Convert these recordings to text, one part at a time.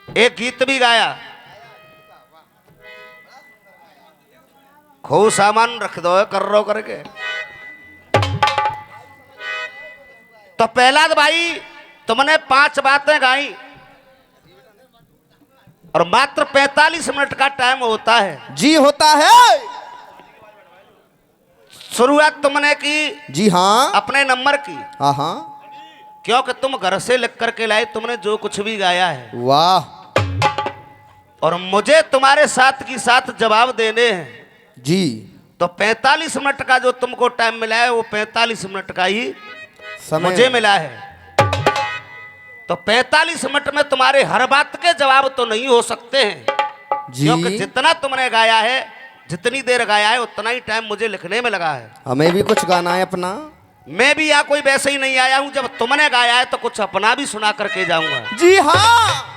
एक गीत भी गाया, खूब सामान रख दो कर रो करके। तो प्रहलाद भाई तुमने 5 बातें गाई और मात्र 45 मिनट का टाइम होता है। जी होता है। शुरुआत तुमने की जी हाँ। अपने नंबर की। हाँ हाँ। क्योंकि तुम घर से लिख करके लाए, तुमने जो कुछ भी गाया है। वाह। और मुझे तुम्हारे साथ की साथ जवाब देने हैं। जी। तो 45 मिनट का जो तुमको टाइम मिला है वो 45 मिनट का ही समय मुझे मिला है। तो 45 मिनट में तुम्हारे हर बात के जवाब तो नहीं हो सकते हैं, जी। क्योंकि जितना तुमने गाया है, जितनी देर गाया है, उतना ही टाइम मुझे लिखने में लगा है। हमें भी कुछ गाना है अपना। मैं भी यहाँ कोई वैसे ही नहीं आया हूं, जब तुमने गाया है तो कुछ अपना भी सुना करके जाऊंगा। जी हाँ।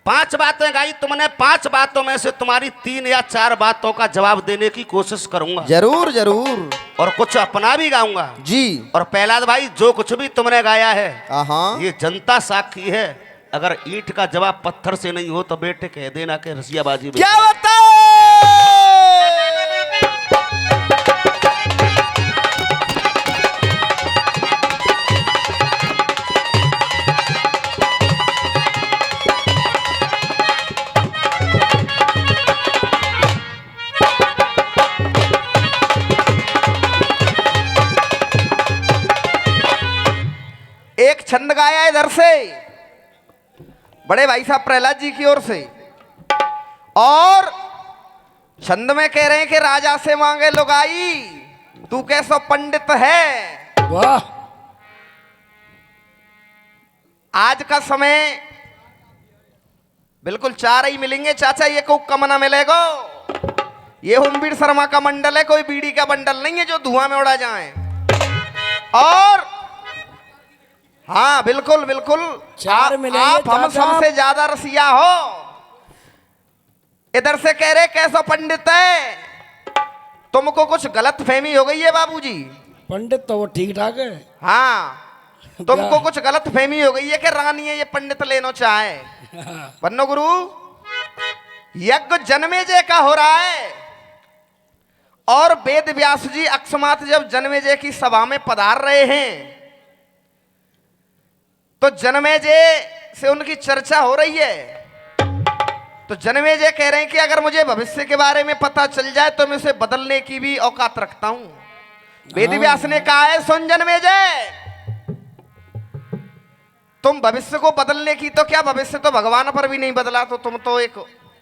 5 बातें गाई तुमने, 5 बातों में से तुम्हारी 3 या 4 बातों का जवाब देने की कोशिश करूंगा। जरूर जरूर। और कुछ अपना भी गाऊंगा। जी। और प्रहलाद भाई जो कुछ भी तुमने गाया है, हाँ। ये जनता साक्षी है। अगर ईंट का जवाब पत्थर से नहीं हो तो बेटे कह देना कि रसियाबाजी। क्या बताए। एक छंद गाया इधर से बड़े भाई साहब प्रहलाद जी की ओर से, और छंद में कह रहे हैं कि राजा से मांगे लुगाई, तू कैसा पंडित है। वाह। आज का समय बिल्कुल 4 ही मिलेंगे चाचा, ये को कमना मिलेगा। ये हुमवीर शर्मा का मंडल है, कोई बीड़ी का बंडल नहीं है जो धुआं में उड़ा जाए। और हाँ बिल्कुल बिल्कुल, 4 मिलेंगे आप हम चाचा। सबसे ज्यादा रसिया हो। इधर से कह रहे कैसा पंडित है, तुमको कुछ गलत फहमी हो गई है बाबूजी। पंडित तो वो ठीक ठाक है। हाँ तुमको कुछ गलत फहमी हो गई है कि रानी है ये पंडित लेना चाहे। पन्नो गुरु, यज्ञ जन्मेजय का हो रहा है और वेद व्यास जी अकस्मात जब जन्मेजय की सभा में पधार रहे हैं तो जन्मेजय से उनकी चर्चा हो रही है। तो जन्मेजय कह रहे हैं कि अगर मुझे भविष्य के बारे में पता चल जाए तो मैं उसे बदलने की भी औकात रखता हूं। वेद व्यास ने कहा है सुन जन्मेजय, तुम भविष्य को बदलने की तो क्या, भविष्य तो भगवान पर भी नहीं बदला, तो तुम तो एक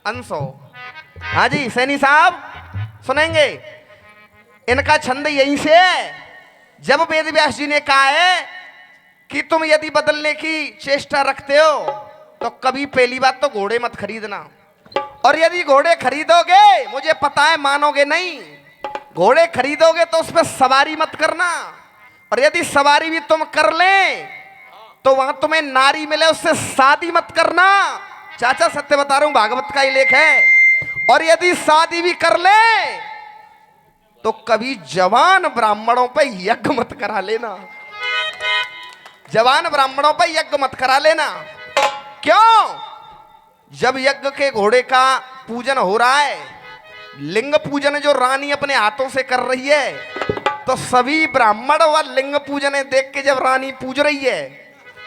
अंश हो। हाँ जी सैनी साहब सुनेंगे, इनका छंद यहीं से है। जब वेद व्यास जी ने कहा है कि तुम यदि बदलने की चेष्टा रखते हो तो कभी पहली बात तो घोड़े मत खरीदना, और यदि घोड़े खरीदोगे मुझे पता है मानोगे नहीं, घोड़े खरीदोगे तो उस पर सवारी मत करना, और यदि सवारी भी तुम कर ले तो वहां तुम्हें नारी मिले उससे शादी मत करना। चाचा सत्य बता रहा हूं, भागवत का ही लेख है। और यदि शादी भी कर ले तो कभी जवान ब्राह्मणों पे यज्ञ मत करा लेना, जवान ब्राह्मणों पर यज्ञ मत करा लेना। क्यों? जब यज्ञ के घोड़े का पूजन हो रहा है, लिंग पूजन जो रानी अपने हाथों से कर रही है, तो सभी ब्राह्मण व लिंग पूजन देख के जब रानी पूज रही है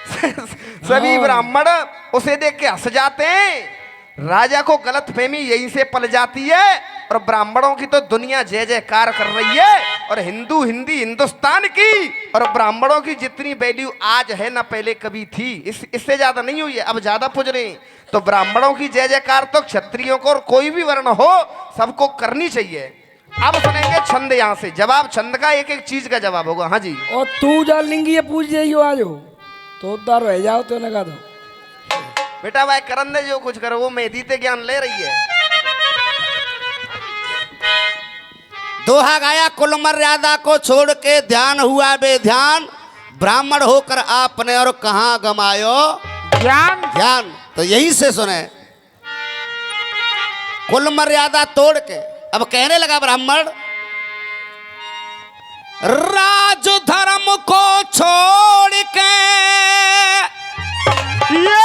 सभी ब्राह्मण उसे देख के हंस जाते हैं। राजा को गलत फहमी यहीं से पल जाती है और ब्राह्मणों की तो दुनिया जय जयकार कर रही है। और हिंदू हिंदी हिंदुस्तान की और ब्राह्मणों की जितनी वैल्यू आज है ना पहले कभी थी, इससे ज्यादा नहीं हुई है, अब ज्यादा पूज रहे हैं। तो ब्राह्मणों की जय जयकार तो क्षत्रियों को और कोई भी वर्ण हो सबको करनी चाहिए। अब सुनेंगे छंद, यहाँ से जवाब, छंद का एक एक चीज का जवाब होगा। हाँ जी। और तू जा लिंगी ये पूछ जाइयो आज हो तो उधर रह जाओ तो लगा दो बेटा भाई करन दे जो कुछ करो, वो मेधी ते ज्ञान ले रही है। दोहा गाया कुल मर्यादा को छोड़ के ध्यान हुआ बेध्यान, ब्राह्मण होकर आपने और कहां गमायो ज्ञान ध्यान। तो यही से सुने, कुल मर्यादा तोड़ के अब कहने लगा ब्राह्मण, राज धर्म को छोड़ के ये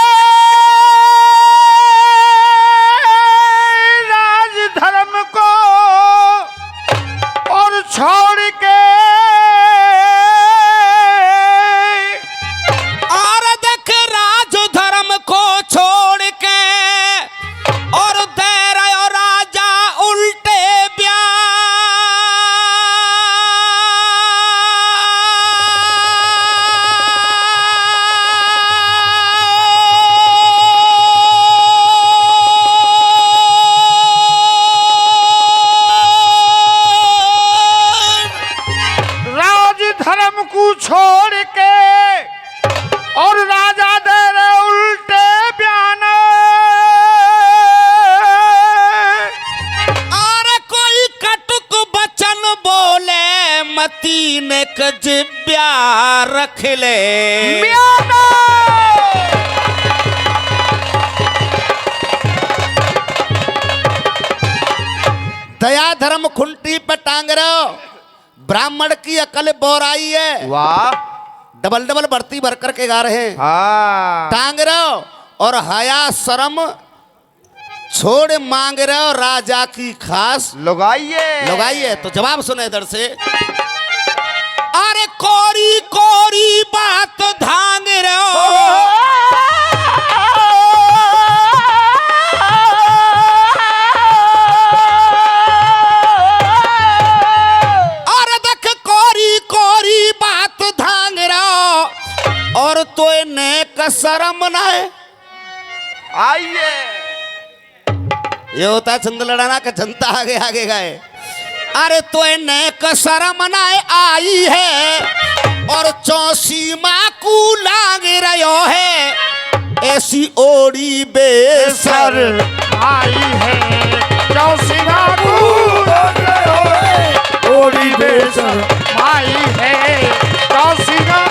खिले। म्याना। दया धर्म खुंटी पे टांग रहे हो, ब्राह्मण की अकल बोराई है। वाह। डबल डबल बढ़ती भर करके गा रहे हैं। हाँ। टांग रहे हो और हया शर्म छोड़ मांग रहे हो राजा की खास लगाइए। तो जवाब सुने इधर से। अरे कोरी कोरी बात धांग रहे हो, अरे देख कोरी कोरी बात धांग रहे हो, और तो ने कसरम ना है। आइए। ये होता है छंद लड़ाना का, जनता आगे आगे गाए। अरे तो ने कसरम नाए आई है, और चौसी माँ को लाग रहो है, ऐसी ओड़ी बेसर आई है चौसी माँ को लाग रहो है, ओड़ी बेसर आई है चौसी माँ।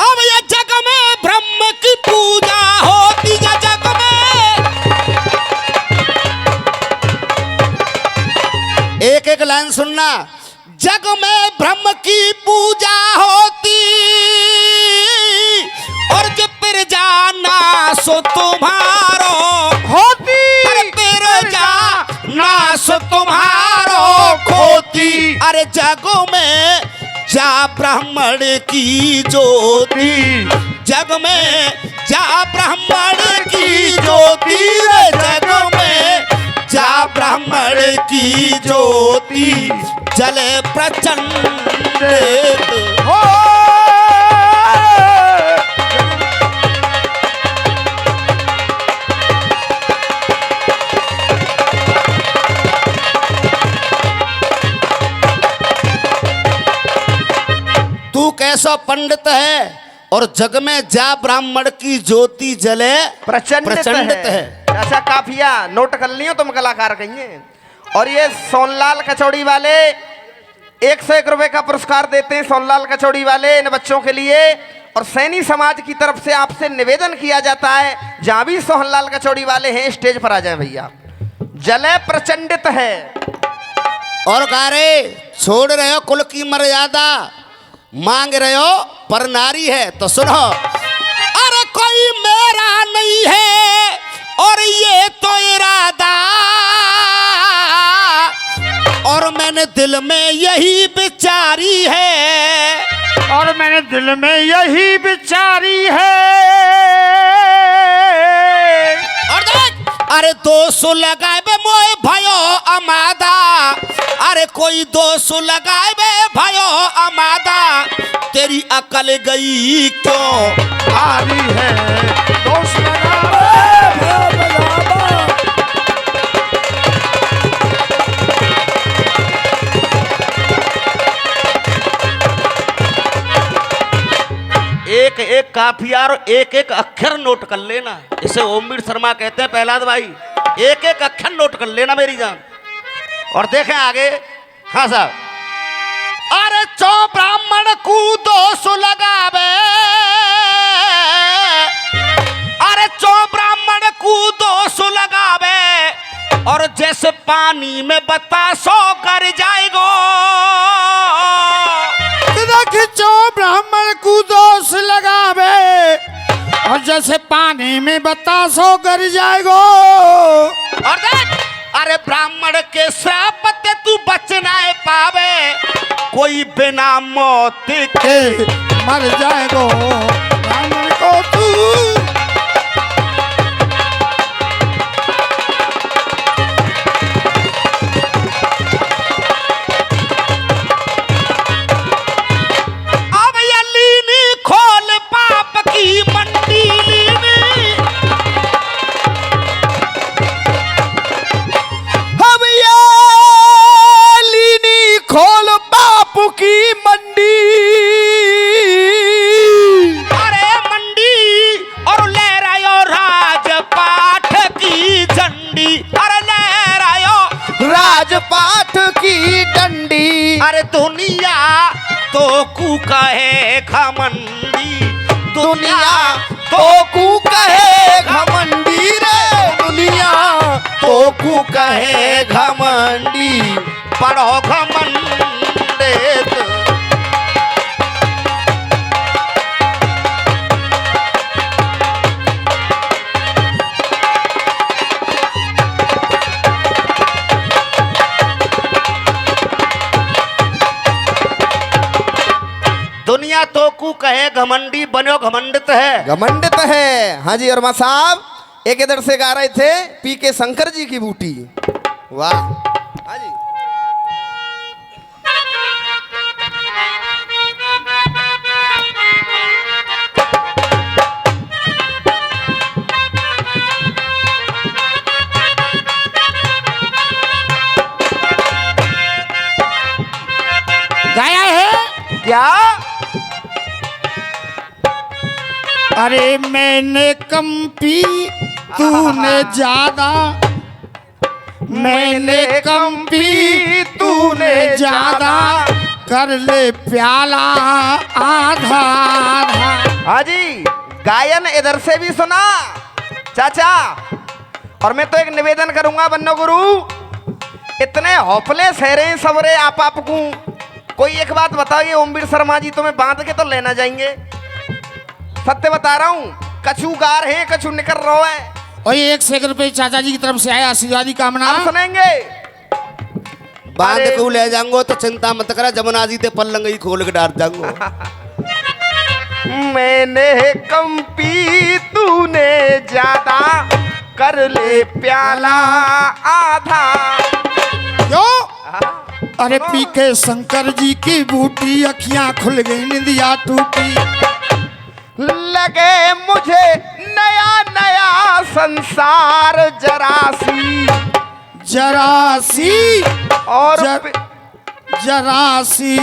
अब ये जग में ब्रह्म की पूजा होती है, जग में एक एक लाइन सुनना। जग में ब्रह्म की पूजा होती, और जो फिर जाना सो तुम्हारो होती। फिर जाना सो तुम्हारो खोती। अरे जग में जा ब्राह्मण की ज्योति, जग में जा ब्राह्मण की ज्योति, जग में जा ब्राह्मण की ज्योति, जले प्रचंड हो। तू कैसा पंडित है, और जग में जा ब्राह्मण की ज्योति जले प्रचंडित है। अच्छा काफिया नोट कर लियो तुम कलाकार कहिए। और ये सोनलाल कचौड़ी वाले 101 रुपए का पुरस्कार देते हैं, सोनलाल कचौड़ी वाले इन बच्चों के लिए। और सैनी समाज की तरफ से आपसे निवेदन किया जाता है, जहां भी सोहनलाल कचौड़ी वाले हैं स्टेज पर आ जाएं भैया। जले प्रचंडित है। और गा रहे छोड़ रहे हो कुल की मर्यादा, मांग रहे हो पर नारी है। तो सुनो। अरे कोई मेरा नहीं है, और ये तो इरादा, और मैंने दिल में यही विचारी है, और मैंने दिल में यही विचारी है। और देख अरे दोष लगाए बे मोए भयो अमादा, अरे कोई दोष लगाए बे भयो अमादा, तेरी अकल गई क्यों आ रही है दोस्त लगा। एक एक काफिया और एक एक अक्षर नोट कर लेना। इसे ओमवीर शर्मा कहते हैं प्रहलाद भाई। एक एक अक्षर नोट कर लेना मेरी जान। और देखें आगे। हाँ साहब। अरे चौ ब्राह्मण को दोष लगावे, अरे चौ ब्राह्मण को दोष लगावे, और जैसे पानी में बतासो कर जाएगो, खिंचो ब्राह्मण को दोष लगावे, और जैसे पानी में बतासो कर जाएगो। और देख अरे ब्राह्मण के श्राप ते तू बच ना पावे, कोई बिना मौत के मर जाएगो ब्राह्मण को तू। अब ये लीनी खोल पाप की मंडी लीनी, अब ये लीनी खोल बापू की मंडी। घमंडी दुनिया तो कू कहे घमंडी रे, दुनिया तो कू कहे घमंडी। पढ़ो घमंडेत दुनिया तो कू कहे घमंडी बनो घमंडित है। घमंडित है। हाँ जी। और मां साहब एक इधर से गा रहे थे पी के शंकर जी की बूटी। वाह। हाँ जी। गाया है क्या? अरे मैंने कम पी तूने ज्यादा, मैंने कम पी तूने ज्यादा, कर ले प्याला आधा आधा। हाँ जी। गायन इधर से भी सुना चाचा। और मैं तो एक निवेदन करूंगा बन्नो गुरु, इतने हौफले सहरे सवरे आप आपको कोई एक बात बताइए, ओमवीर शर्मा जी तुम्हें बांध के तो लेना जाएंगे। सत्य बता रहा हूँ, कछु गार है कछु निकल रहा है। और ये 1 रुपये चाचा जी की तरफ से आया आशीर्वादी कामना। आप सुनेंगे। बांध अरे- को ले जाऊंगो तो चिंता मत करा, जमुना जी ते पल्लंग ही खोल के डाल जाऊंगो। मैंने कम पी तूने ज्यादा, कर ले प्याला आधा। क्यों? अरे पी के शंकर जी की बूटी, अखियां खुल गई निंदिया टूटी। लगे मुझे नया नया संसार जरासी, जरासी और जरासी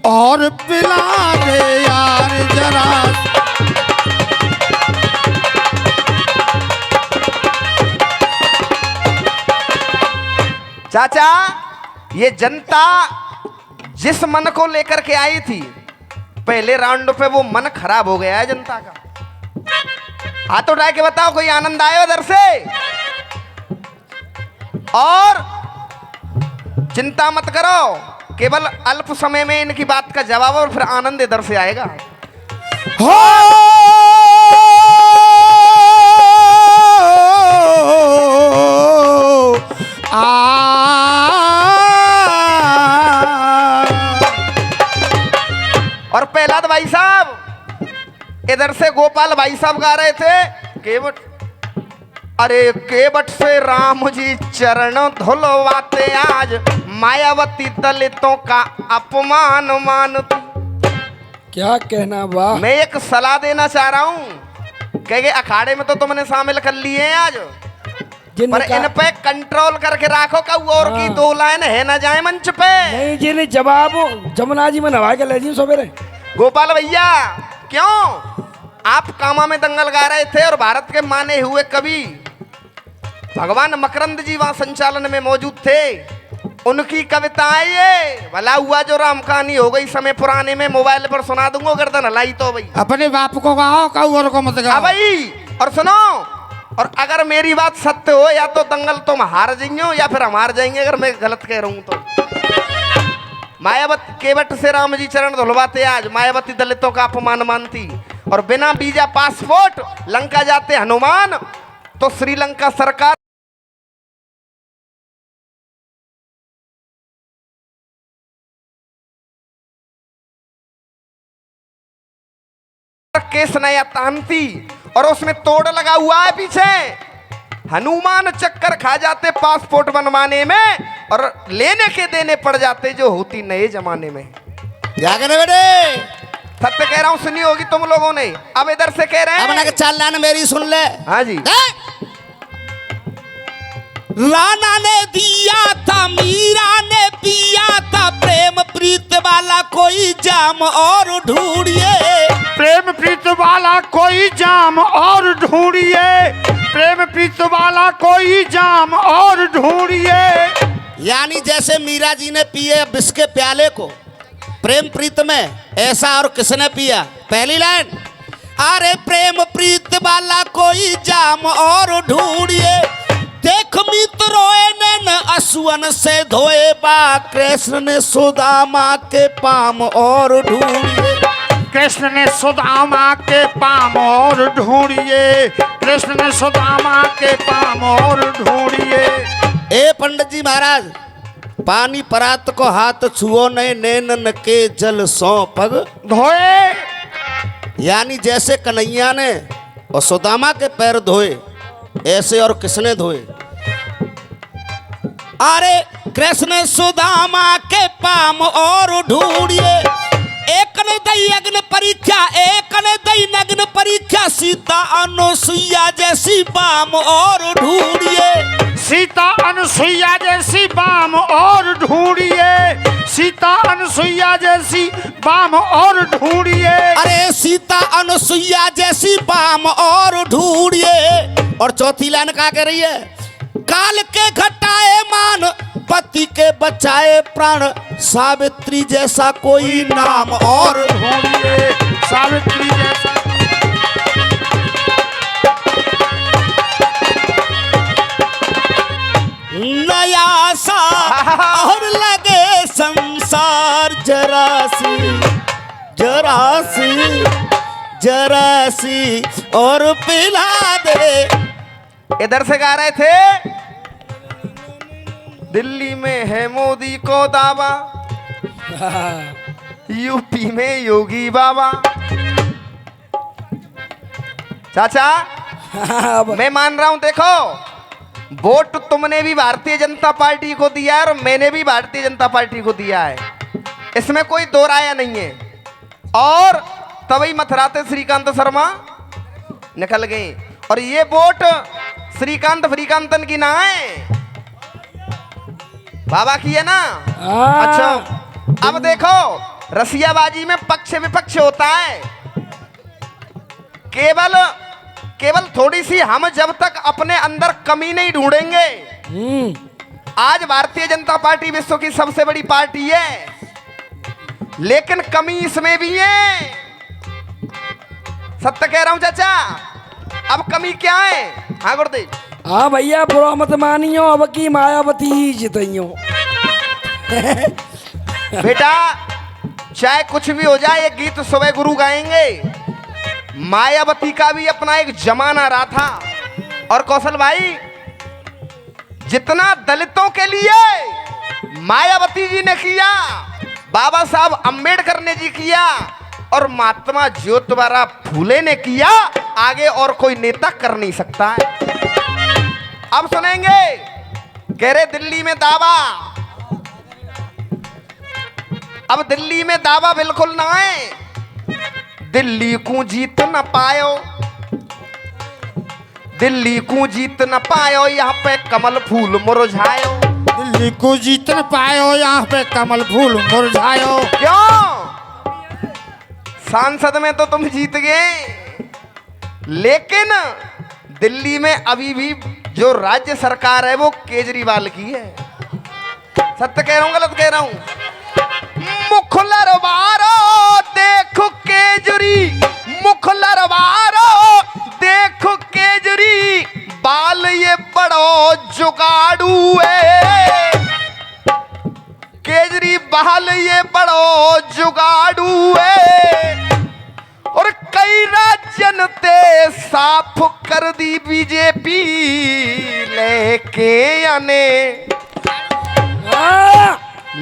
और पिला दे यार जरासी। चाचा ये जनता जिस मन को लेकर के आई थी, पहले राउंड पे वो मन खराब हो गया है जनता का। हाथ उठा के बताओ कोई आनंद आया उधर से? और चिंता मत करो, केवल अल्प समय में इनकी बात का जवाब और फिर आनंद इधर से आएगा। हो और पहला तो भाई साहब इधर से गोपाल भाई साहब गा रहे थे केवट। अरे केवट से राम जी चरण धुलवाते, आज मायावती दलितों का अपमान मानती। क्या कहना वाह। मैं एक सलाह देना चाह रहा हूँ, कहे अखाड़े में तो तुमने शामिल कर लिए हैं आज, पर इन पे कंट्रोल करके राखो का और की 2 लाइन है ना जाए मंच पे। नहीं जी नहीं, जवाब जमुना जी में नवा के ले जी सवेरे। गोपाल भैया क्यों आप कामा में दंगल गा रहे थे और भारत के माने हुए कवि भगवान मकरंद जी वहां संचालन में मौजूद थे, उनकी कविताएं ये भला हुआ जो राम कहानी हो गई समय पुराने में मोबाइल पर सुना दूंगा, गर्दन हलाई तो भाई। अपने बाप को गाओ काऊ और को मत गाओ भाई। और सुनो, और अगर मेरी बात सत्य हो या तो दंगल तुम हार जाइयो या फिर हम हार जाएंगे, अगर मैं गलत कह रहा हूं तो। मायावती केवट से राम जी चरण धुलवाते, आज मायावती दलितों का अपमान मानती, और बिना वीजा पासपोर्ट लंका जाते हनुमान, तो श्रीलंका सरकार केस नया तानती, और उसमें तोड़ लगा हुआ है पीछे। हनुमान चक्कर खा जाते पासपोर्ट बनवाने में, और लेने के देने पड़ जाते जो होती नए जमाने में। क्या करे बेटे? सत्य कह रहा हूं, सुनी होगी तुम लोगों ने। अब इधर से कह रहे अब ना हैं। चाल लाना मेरी सुन ले। हाँ जी। राणा ने दिया था, मीरा ने पिया था, प्रेम प्रीत वाला कोई जाम और ढूंढिए। प्रेम प्रीत वाला कोई जाम और ढूंढिए, प्रेम प्रीत वाला कोई जाम और ढूंढिए। यानी जैसे मीरा जी ने पिए विष के प्याले को, प्रेम प्रीत में ऐसा और किसने पिया। पहली लाइन, अरे प्रेम प्रीत वाला कोई जाम और ढूंढिए, देख मित्रों नैन असुअन से धोए बा, कृष्ण ने सुदामा के पाम और ढूंढिए। कृष्ण ने सुदामा के पाम और ढूंढिए, कृष्ण ने सुदामा के पाम और ढूंढिए। ए पंडित जी महाराज, पानी परात को हाथ छुओ नहीं, नैनन के जल सौ पग धोए। यानी जैसे कन्हैया ने और सुदामा के पैर धोए, ऐसे और किसने धोए। अरे कृष्ण सुदामा के पाम और ढूंढिए, एक ने दई अग्न परीक्षा, एक ने दई नग्न परीक्षा, सीता अनुसुईया जैसी बाम और ढूंढिए। सीता अनुसुईया जैसी बाम और ढूंढिए, सीता अनुसुईया जैसी बाम और ढूंढिए। अरे सीता अनुसुईया जैसी बाम और ढूंढिए। और चौथी लाइन क्या कह रही है, काल के घटाए मान, पति के बचाए प्राण, सावित्री जैसा कोई नाम और ढूंढिए, सावित्री जैसा। नया सा और लगे संसार, जरा सी जरा सी जरा सी और पिला दे। इधर से गा रहे थे, दिल्ली में है मोदी को दावा, यूपी में योगी बाबा। चाचा मैं मान रहा हूं, देखो वोट तुमने भी भारतीय जनता पार्टी को दिया है और मैंने भी भारतीय जनता पार्टी को दिया है, इसमें कोई दो राय नहीं है। और तभी मथुराते श्रीकांत शर्मा निकल गए, और ये वोट श्रीकांत फ्रीकांतन की ना है, बाबा की है ना। अच्छा अब देखो, रसियाबाजी में पक्ष विपक्ष होता है, केवल थोड़ी सी हम जब तक अपने अंदर कमी नहीं ढूंढेंगे। आज भारतीय जनता पार्टी विश्व की सबसे बड़ी पार्टी है, लेकिन कमी इसमें भी है। सत्य कह रहा हूं चाचा, अब कमी क्या है। हाँ गुरुदेव। हाँ भैया, बुरा मत मानियो, अब की मायावती जितइयो। बेटा चाहे कुछ भी हो जाए, एक गीत सुबह गुरु गाएंगे, मायावती का भी अपना एक जमाना रहा था। और कौशल भाई, जितना दलितों के लिए मायावती जी ने किया, बाबा साहब अंबेडकर ने जी किया, और महात्मा ज्योतिबा फूले ने किया, आगे और कोई नेता कर नहीं सकता है। अब सुनेंगे, कह रहे दिल्ली में दावा, अब दिल्ली में दावा बिल्कुल ना है। दिल्ली को जीत न पायो, दिल्ली को जीत न पायो, यहाँ पे कमल फूल मुरझायो। दिल्ली को जीत न पायो, यहाँ पे कमल फूल मुरझायो। क्यों? सांसद में तो तुम जीत गए, लेकिन दिल्ली में अभी भी जो राज्य सरकार है वो केजरीवाल की है। सत्य कह रहा हूं गलत कह रहा हूं? मुखलरवारो देखो केजरी, मुखलरवारो देखो केजरी, बाल ये बड़ो जुगाड़ू है, केजरी बाल ये बड़ो जुगाड़ू है। और कई राज्यन ते साफ कर दी बीजेपी लेके आने।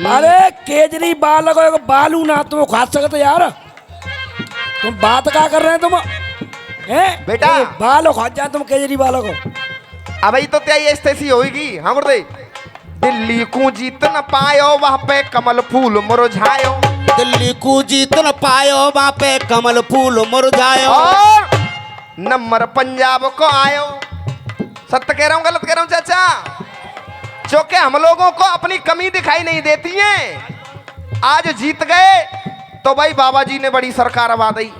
अरे केजरीवाल को बालू ना तुम खा सकते यार, तुम बात क्या कर रहे हैं तुम? बेटा बालो खा जाए तुम केजरीवाल को। अब तो क्या ये स्थिति होगी। हाँ गुरुदेव। दिल्ली को जीत न पायो, वहां पे कमल फूल मुरझायो। दिल्ली को जीत न पायो, वहां पे कमल फूल मुरझायो। और नंबर पंजाब को आयो। सत्य कह रहा हूं गलत कह रहा हूं चाचा? जो कि हम लोगों को अपनी कमी दिखाई नहीं देती है। आज जीत गए तो भाई बाबा जी ने बड़ी सरकार आवा दी,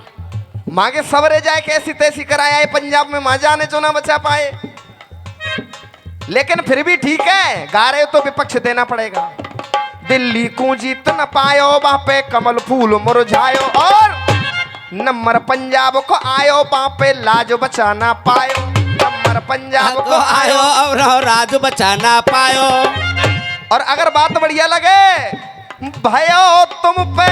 मांगे सबरे जाए कैसी तैसी कराया है पंजाब में, मां जाने जो ना बचा पाए। लेकिन फिर भी ठीक है, गा रहे हो तो विपक्ष देना पड़ेगा। दिल्ली को जीत न पायो वहां पे कमल फूल मुरझायो, और नंबर पंजाब को आयो वहां पे लाज बचा ना पायो, नंबर पंजाब को आयो और राज बचाना पायो। और अगर बात बढ़िया लगे, भयो तुम पे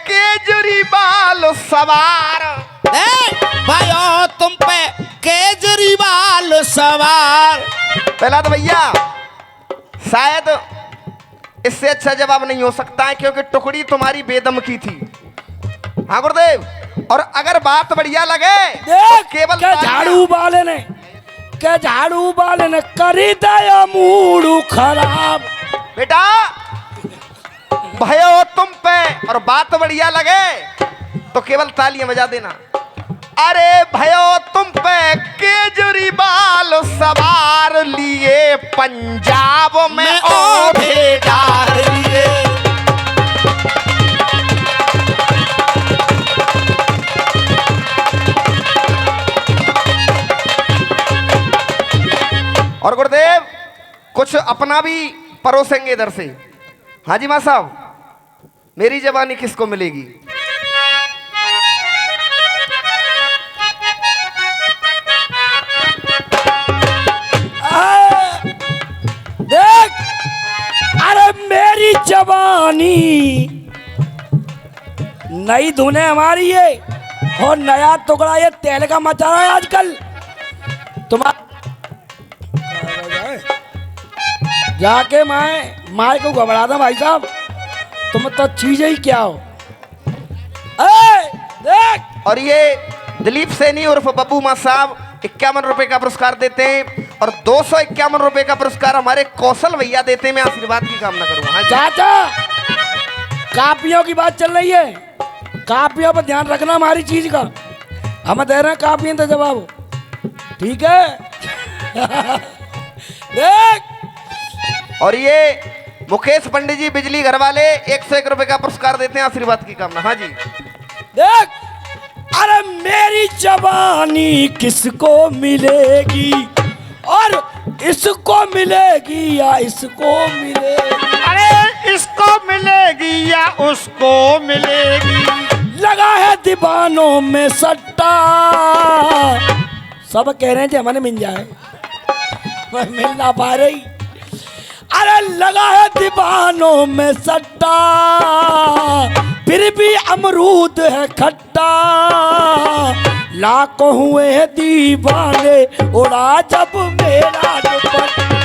केजरीवाल सवार, भाइयों तुम पे केजरीवाल सवार। पहला तो भैया शायद इससे अच्छा जवाब नहीं हो सकता है, क्योंकि टुकड़ी तुम्हारी बेदम की थी। हाँ गुरुदेव, और अगर बात बढ़िया लगे तो केवल क्या झाड़ू वाले ने करी दया मूड खराब। बेटा भयो तुम पे और बात बढ़िया लगे तो केवल तालियां बजा देना। अरे भयो तुम पे केजरीवाल सवार लिए पंजाब में ओढ़े डार लिए। और गुरुदेव कुछ अपना भी परोसेंगे इधर से। हाँ जी माँ साहब, मेरी जवानी किसको मिलेगी? देख, अरे मेरी जवानी नई धुने हमारी है और नया टुकड़ा ये तेल का मचा रहा है आजकल। तुम्हारा जाके माए को घबरा दो भाई साहब, तुम तो चीज ही क्या हो। देख, और ये दिलीप सैनी उर्फ बब्बू माँ साहब 51 रुपए का पुरस्कार देते हैं, और 251 रुपए का पुरस्कार हमारे कौशल भैया देते हैं। मैं आशीर्वाद की कामना करूंगा। हाँ जी। चाचा, कापियों की बात चल रही है, कापियों पर ध्यान रखना हमारी चीज का। हम दे रहे हैं कापियां तो जवाब, ठीक है? देख, और ये मुकेश पंडित जी बिजली घर वाले 101 रुपए का पुरस्कार देते हैं। आशीर्वाद की कामना। हाँ जी। देख, अरे मेरी जवानी किसको मिलेगी, और इसको मिलेगी या इसको मिलेगी, अरे इसको मिलेगी या उसको मिलेगी। लगा है दीवानों में सट्टा, सब कह रहे हैं कि हमें मिल जाए पर मिल ना पा रही। अरे लगा है दीवानों में सट्टा, फिर भी अमरूद है खट्टा, लाखों हुए हैं दीवाने उड़ा जब मेरा दुपट्टा।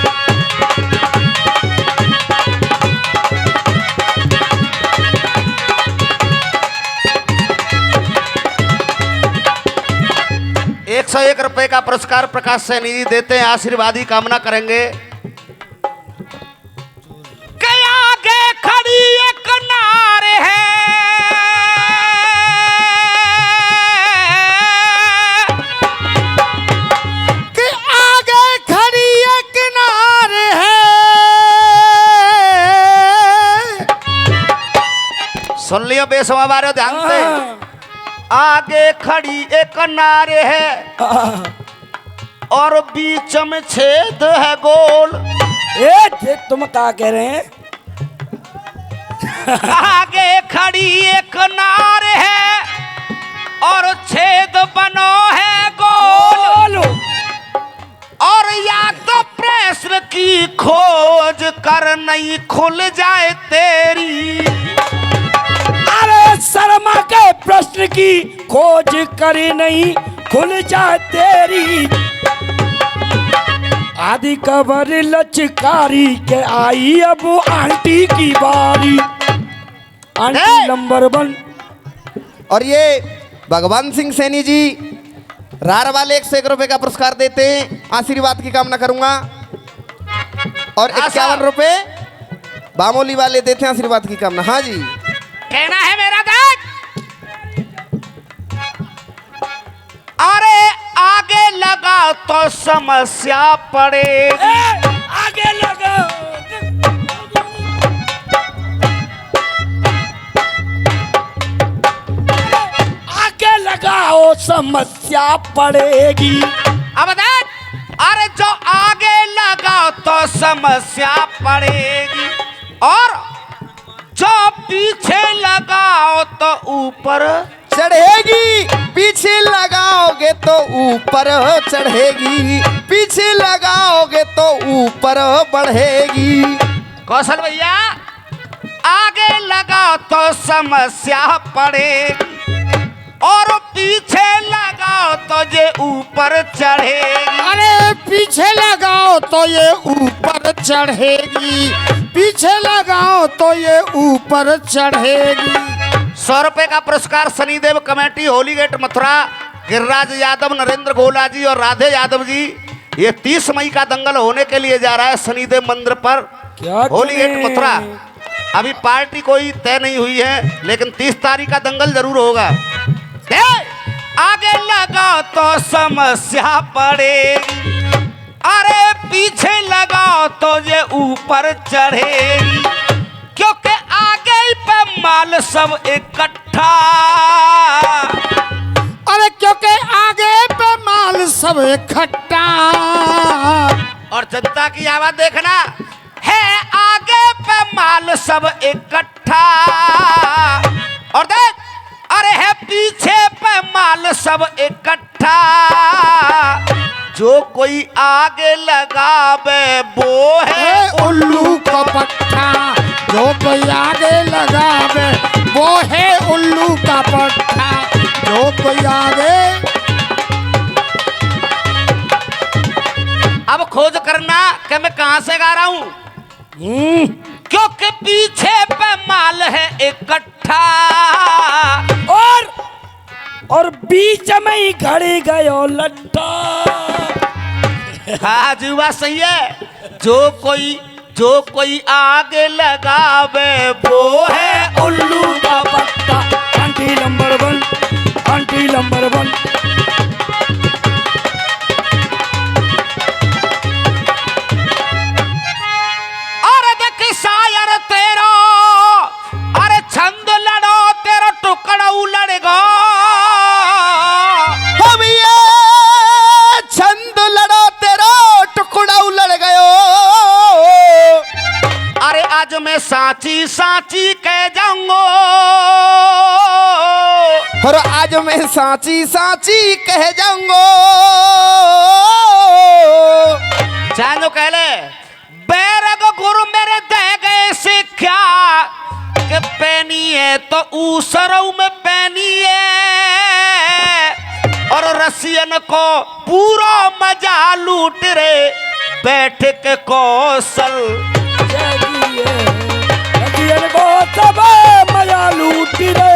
₹101 रुपए का पुरस्कार प्रकाश सैनी जी देते हैं। आशीर्वादी कामना करेंगे। के आगे खड़ी एक नार है, कि आगे खड़ी एक नार है। सुन लियो बेसवा बारे ध्यान से। आगे खड़ी एक नार है और बीच में छेद है गोल। तुम क्या कह रहे हैं? आगे खड़ी एक नार है और छेद बनो है गोल, और या तो प्रश्न की खोज कर नहीं खुल जाए तेरी। अरे शर्मा के प्रश्न की खोज करी नहीं खुल जाए तेरी। आदि कबर लचकारी के आई अब आंटी की बारी, आंटी नंबर 1। और ये भगवान सिंह सैनी जी रार वाले 101 रुपए का पुरस्कार देते हैं। आशीर्वाद की कामना करूंगा। और 51 रुपए बामोली वाले देते हैं। आशीर्वाद की कामना। हाँ जी। कहना है मेरा देख। अरे आगे लगा तो समस्या पड़ेगी। आगे लगा, आगे लगाओ समस्या पड़ेगी। अब देख, अरे जो आगे लगाओ तो समस्या पड़ेगी और जो पीछे लगाओ तो ऊपर चढ़ेगी, पीछे लगाओगे तो ऊपर चढ़ेगी, पीछे लगाओगे तो ऊपर बढ़ेगी। कौशल भैया आगे लगाओ तो समस्या पड़ेगी और पीछे लगाओ तो ये ऊपर चढ़ेगी। अरे पीछे लगाओ तो ये ऊपर चढ़ेगी, पीछे लगाओ तो ये ऊपर चढ़ेगी। 100 रुपए का पुरस्कार शनिदेव कमेटी होली गेट मथुरा, गिरिराज यादव, नरेंद्र गोला जी और राधे यादव जी। ये 30 मई का दंगल होने के लिए जा रहा है शनिदेव मंदिर पर, क्या होली गेट करें? मथुरा। अभी पार्टी कोई तय नहीं हुई है लेकिन 30 तारीख का दंगल जरूर होगा। आगे लगाओ तो समस्या पड़ेगी, अरे पीछे लगाओ तो ये ऊपर चढ़ेगी, क्योंकि आगे पे माल सब इकट्ठा। अरे क्योंकि आगे पे माल सब इकट्ठा। और जनता की आवाज देखना है, आगे पे माल सब इकट्ठा और देख, अरे है पीछे पे माल सब इकट्ठा। जो कोई आगे लगावे वो है उल्लू का पट्टा, जो कोई आगे लगावे वो है उल्लू का पट्टा, जो कोई आगे। अब खोज करना कि मैं कहां से गा रहा हूं, क्योंकि पीछे पे माल है इकट्ठा और बीच में ही खड़ी गयो लट्टा। हाँ जुआ सही है। जो कोई आगे लगावे वो है उल्लू का पट्टा। Aunty number 1, aunty number 1। अरे देख शायर तेरा, अरे छंद लड़ो तेरा टुकड़ा लड़ेगा। छंद लड़ो तेरा टुकड़ा उलड़ गयो। अरे आज मैं साची साची कह जाऊंगा, और आज मैं साची साची कह जाऊंगा। जानो कह ले बैरग गुरु मेरे दे गए शिक्षा के पैनी है तो ऊसरऊ में पैनी है और रसियन को पूरा मजा लूट रे बैठ के कौशल। को सब मजा लूट रे।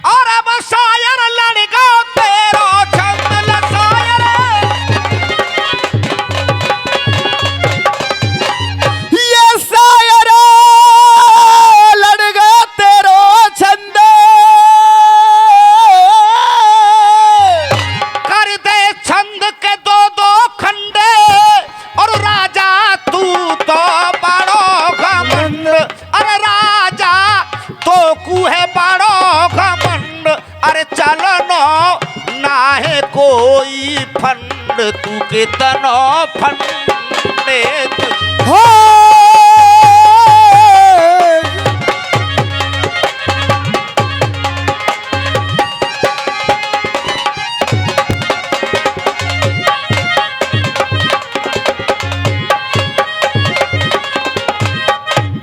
और अब शायर लड़का तेरा छंद लसायर, ये शायर लड़गा तेरो छंद कर दे छंद के दो दो खंडे और राजा तू तो बड़ो घमंड। अरे राजा तो कू है बड़ो घमंड, अरे चलनो ना है कोई फंड तू कितनो फंडे हो।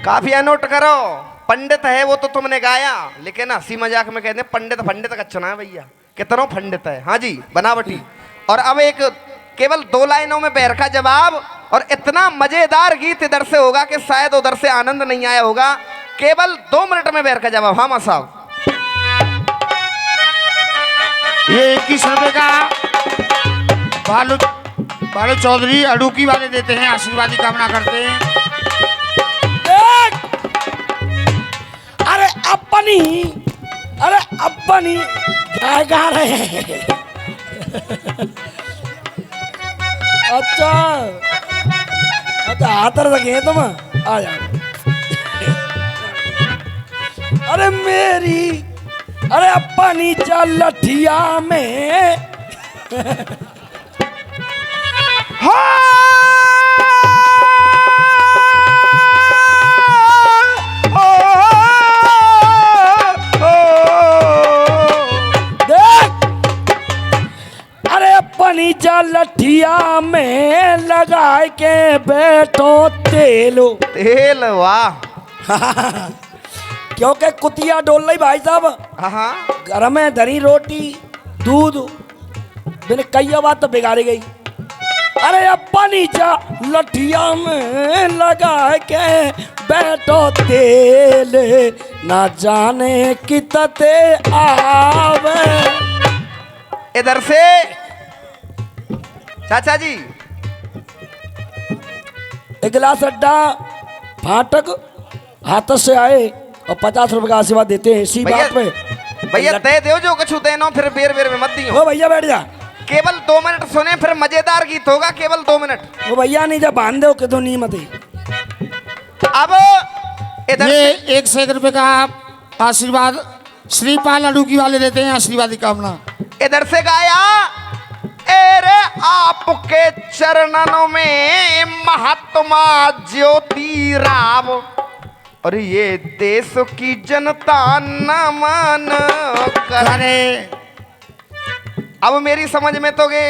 काफिया नोट करो। पंडित है वो तो तुमने गाया, लेकिन हंसी मजाक में कहते हैं पंडित पंडित का चुना है भैया, कितनों पंडित है। हाँ जी बनावटी। और अब एक केवल 2 लाइनों में बैर का जवाब, और इतना मजेदार गीत इधर से होगा कि शायद उधर से आनंद नहीं आया होगा। केवल 2 मिनट में बैर का जवाब। हाँ मां साहब। ये 21 रुपए का बालू चौधरी अडूकी वाले देते हैं, आशीर्वादी कामना करते हैं। अरे अपनी क्या गा रहे हैं? अच्छा हाथ रखे तुम आ जाओ। अरे मेरी, अरे अपनी चल लठिया में देख, अरे अपनी चल लठिया में लगा के बैठो तेलो। तेल, वाह। क्योंकि कुतिया डोल रही भाई साहब, हाँ, घर में धरी रोटी दूध बिन कई बात तो बिगाड़ी गई। अरे अपनी चा लठिया में लगा के बैठो तेल, ना जाने कितने आवे। इधर से चाचा जी, एक गिलास अड्डा फाटक हाथ से आए और 50 रुपए का आशीर्वाद देते हैं इसी बात पे। भैया दे दो जो कुछ देना, फिर बेर बेर में मत दियो। ओ भैया बैठ जा। केवल 2 मिनट सुने, फिर मजेदार गीत होगा, केवल 2 मिनट। ओ भैया नहीं, जब बांध दो कि तो नहीं मत। अब इधर ये से 1 रुपए का आशीर्वाद श्रीपाल अडुकी वाले देते हैं, आशीर्वाद की कामना। इधर से गाया, एरे आपके चरणों में महात्मा ज्योतिराव, और ये देश की जनता नमन करे। अब मेरी समझ में तो ये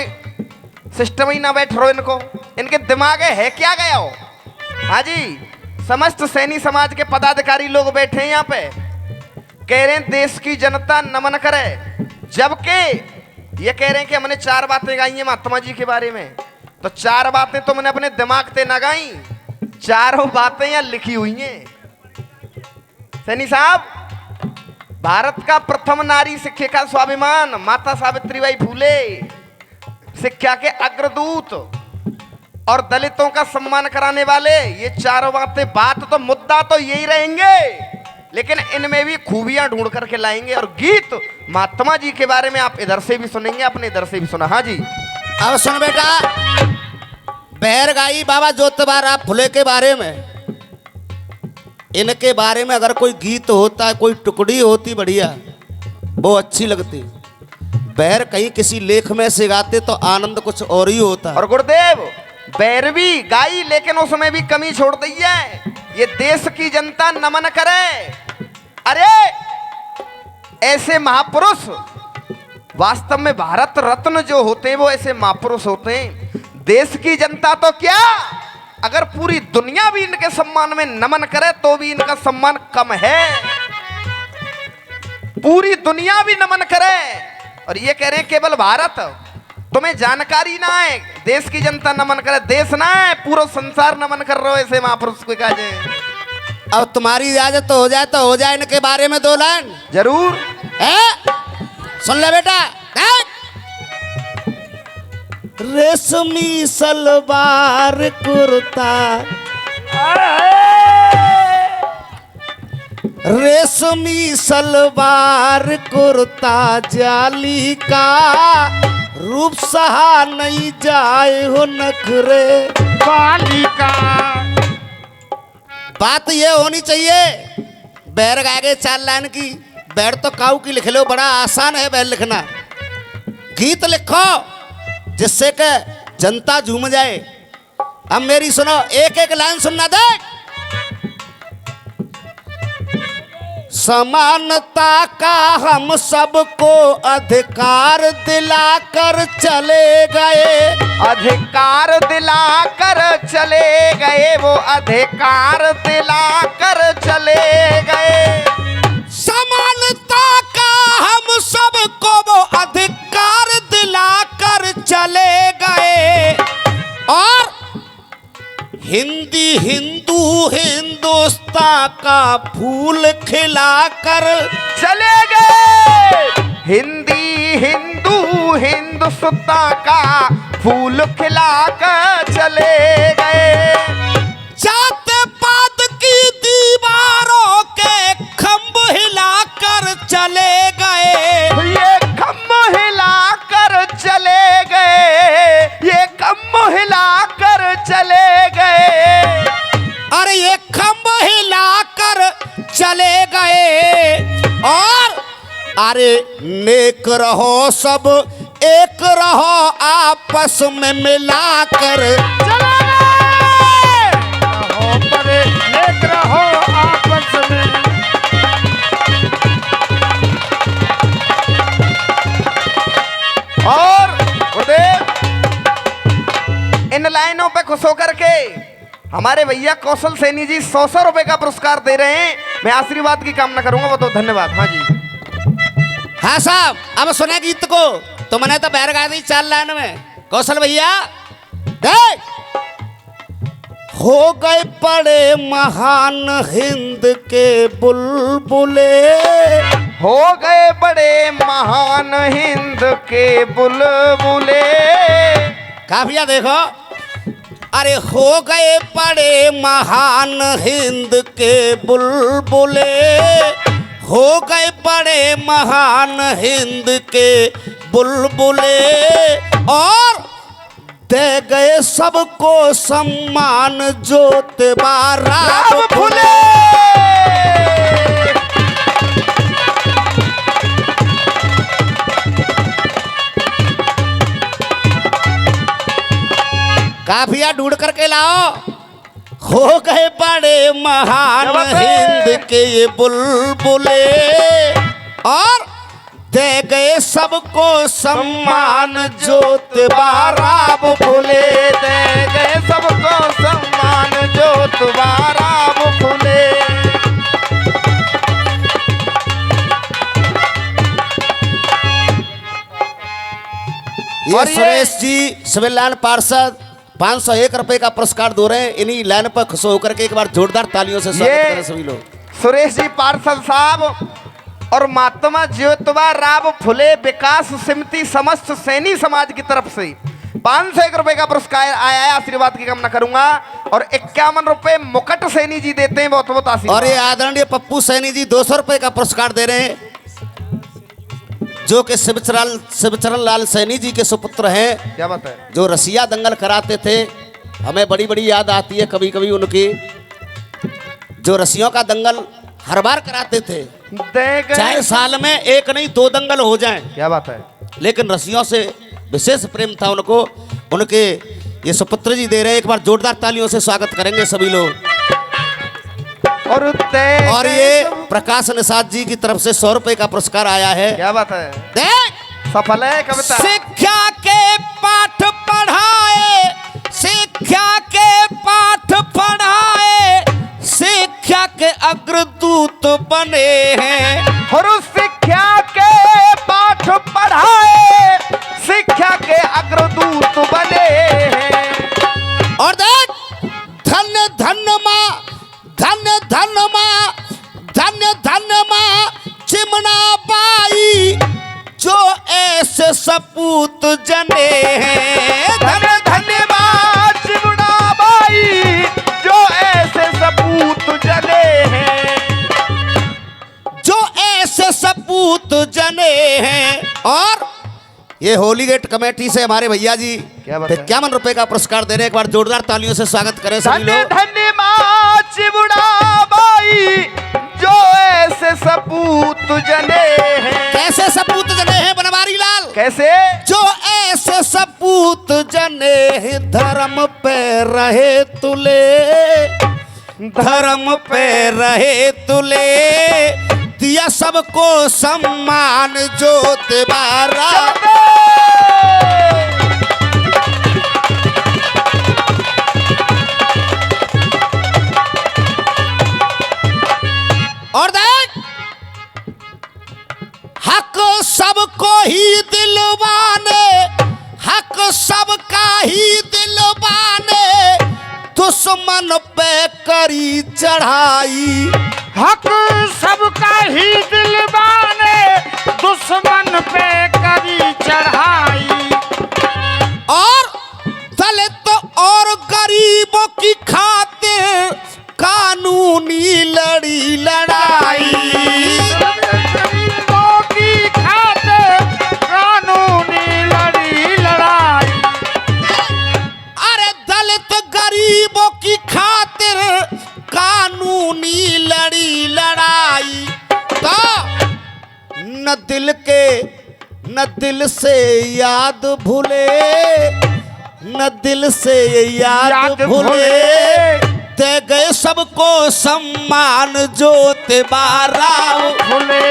सिस्टम ही ना बैठ रहो, इनके दिमाग है क्या गया हो। हाँ जी, समस्त सैनी समाज के पदाधिकारी लोग बैठे हैं यहाँ पे, कह रहे हैं देश की जनता नमन करे, जबकि ये कह रहे हैं कि हमने 4 बातें गाई हैं महात्मा जी के बारे में। तो 4 बातें तो मैंने अपने दिमाग से ना गाई, 4 बातें यहाँ लिखी हुई हैं। सैनी साहब, भारत का प्रथम नारी शिक्षा का स्वाभिमान माता सावित्रीबाई फूले, शिक्षा के अग्रदूत और दलितों का सम्मान कराने वाले, ये 4 बातें, बात तो मुद्दा तो यही रहेंगे, लेकिन इनमें भी खूबियां ढूंढ करके लाएंगे। और गीत महात्मा जी के बारे में आप इधर से भी सुनेंगे, अपने इधर से भी सुना। हाँ जी, अब सुन बेटा, बहर गाई बाबा ज्योतिबा फुले के बारे में। इनके बारे में अगर कोई गीत होता, कोई टुकड़ी होती बढ़िया, वो अच्छी लगती। बहर कहीं किसी लेख में से गाते तो आनंद कुछ और ही होता। और गुरुदेव बैरवी गाई, लेकिन उसमें भी कमी छोड़ दी है, ये देश की जनता नमन करे। अरे ऐसे महापुरुष, वास्तव में भारत रत्न जो होते हैं वो ऐसे महापुरुष होते हैं। देश की जनता तो क्या, अगर पूरी दुनिया भी इनके सम्मान में नमन करे तो भी इनका सम्मान कम है। पूरी दुनिया भी नमन करे, और ये कह रहे हैं केवल भारत, तुम्हें जानकारी ना है, देश की जनता नमन करे, देश ना है पूरा संसार नमन कर रहे हो ऐसे महापुरुष को काजे। अब तुम्हारी इजाजत तो हो जाए इनके बारे में 2 लाइन जरूर है। सुन ले बेटा, रेशमी सलवार कुर्ता, रेशमी सलवार कुर्ता जाली का, रूप सहा नहीं जाए हो नखरे बालिका। बात ये होनी चाहिए, बैर आगे 4 लाइन की, बैर तो काऊ की लिख लो, बड़ा आसान है बैर लिखना। गीत लिखो जिससे कि जनता झूम जाए। अब मेरी सुनो, एक एक लाइन सुनना दे। समानता का हम सबको अधिकार दिलाकर चले गए, अधिकार दिलाकर चले गए, वो अधिकार दिलाकर चले गए। समानता का हम सबको वो अधिकार दिलाकर चले गए, और हिंदी हिंदू हिंदुस्तान का फूल खिलाकर चले गए। हिंदी हिंदू हिंदुस्तान का फूल खिलाकर चले गए। जाते पात की दीवारों के खंभ हिलाकर चले गए, ये खम्भ हिलाकर चले गए, ये खम्भ हिलाकर चले गए। अरे ये खंभ हिलाकर चले गए, अरे नेक रहो सब एक रहो आपस में मिलाकर, चलो रे! रहो परे, एक रहो आपस में। और गुरुदेव इन लाइनों पे खुश होकर के हमारे भैया कौशल सैनी जी 100 रुपए का पुरस्कार दे रहे हैं। मैं आशीर्वाद की कामना करूंगा, वो तो धन्यवाद। हाँ जी, हाँ साहब, अब सुने गीत को तो मैंने तो बैर गा दी 4 लाइन में। कौशल भैया देख, हो गए बड़े महान हिंद के बुलबुले, हो गए बड़े महान हिंद के बुलबुले। काफिया देखो, अरे हो गए बड़े महान हिंद के बुलबुले, हो गए बड़े महान हिंद के बुलबुले, और दे गए सबको सम्मान ज्योतिबारा फूले। काफिया ढूंढ करके लाओ। हो गए बड़े महान हिंद के ये बुलबुले, और दे गए सबको सम्मान ज्योतिबारा फूले, दे गए सबको सम्मान जो तुम्हारा फूले। ये और ये- सुरेश जी सिविल लाइन पार्षद 501 रुपए का पुरस्कार दो रहे हैं। इन्हीं लाइन पर खुश होकर के एक बार जोरदार तालियों से स्वागत करें सभी लोग। सुरेश जी पार्षद साहब और महात्मा ज्योतिबा राव फुले विकास समिति समस्त सैनी समाज की तरफ से 501 रुपए का पुरस्कार आया है। आशीर्वाद की कामना करूंगा। और 51 रुपए मुकट सैनी जी देते हैं, बहुत बहुत आशीर्वाद। और ये आदरणीय पप्पू सैनी जी 200 रुपए का पुरस्कार दे रहे हैं, जो कि शिवचरण लाल सैनी जी के सुपुत्र हैं, क्या बात है। जो रसिया दंगल कराते थे। हमें बड़ी बड़ी याद आती है कभी कभी उनकी, जो रसियों का दंगल हर बार कराते थे, दे गए- चाहे साल में 1 नहीं 2 दंगल हो जाएं, क्या बात है। लेकिन रसियों से विशेष प्रेम था उनको। उनके ये सुपुत्र जी दे रहे हैं, एक बार जोरदार तालियों से स्वागत करेंगे सभी लोग। और ये प्रकाश निषाद जी की तरफ से 100 रुपए का पुरस्कार आया है। क्या बात है। देख, सफल है कविता। शिक्षा के पाठ पढ़ाए, शिक्षा के पाठ पढ़ाए, शिक्षा के अग्रदूत बने हैं। और उस शिक्षा के पाठ पढ़ाए, शिक्षा के अग्रदूत बने हैं। और देख, धन्य धन्य माँ, धन्य धन्य माँ, धन्य धन्य माँ चिमना बाई, जो ऐसे सपूत जने हैं। धन्य धन्य माँ चिमना बाई, जो ऐसे सपूत जने हैं। जो ऐसे सपूत जने हैं। और ये होली गेट कमेटी से हमारे भैया जी क्या बात है। 51 रुपए का पुरस्कार दे रहे हैं। एक बार जोरदार तालियों से स्वागत करें सभी धन्य लोग। धन्य माँ चिमना बाई, जो ऐसे सपूत जने हैं। कैसे सपूत जने हैं बनवारी लाल? कैसे? जो ऐसे सपूत जने हैं, धर्म पे रहे तुले, धर्म पे रहे तुले, दिया सबको सम्मान ज्योतिबारा। और देख, हक सबको ही दिलवाने, हक सबका ही दिलवाने, दुश्मन पे करी चढ़ाई। हक सबका ही दिलवाने, दुश्मन पे करी चढ़ाई। और दलित और गरीबों की खातिर कानूनी लड़ी लड़ाई। गरीबों की खातिर कानूनी लड़ी लड़ाई। अरे दलित गरीबों की खातिर कानूनी लड़ी लड़ाई। तो न दिल से याद भूले, न दिल से याद भूले, ते गए सबको सम्मान जो तेबारा भूले।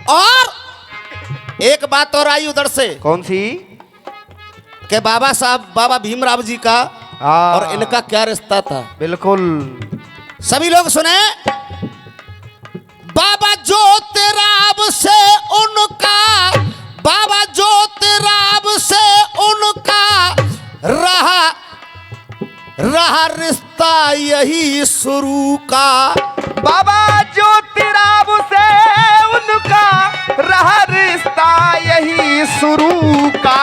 और एक बात और आई उधर से कौन सी? कि बाबा साहब बाबा भीमराव जी का और इनका क्या रिश्ता था। बिल्कुल। सभी लोग सुने। बाबा ज्योतिराव से उनका, बाबा ज्योतिराव से उनका रहा रिश्ता यही शुरू का। बाबा ज्योतिराव से उनका रहा रिश्ता यही शुरू का।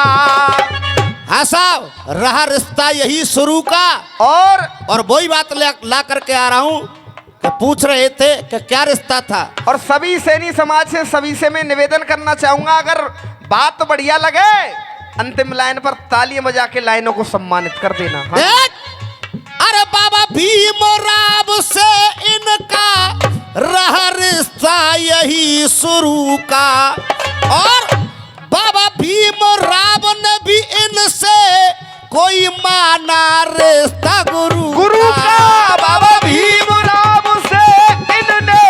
हाँ साहब, रहा रिश्ता यही शुरू का। और वही बात ला करके आ रहा हूं कि पूछ रहे थे कि क्या रिश्ता था। और सभी सैनी समाज से सभी से मैं निवेदन करना चाहूंगा, अगर बात बढ़िया लगे अंतिम लाइन पर तालियां बजा के लाइनों को सम्मानित कर देना। हाँ? अरे बाबा भीमराव से इनका रहा रिश्ता यही शुरू का। और बाबा भीमराव ने भी इनसे कोई माना रिश्ता गुरु का। बाबा भीमराव से इनने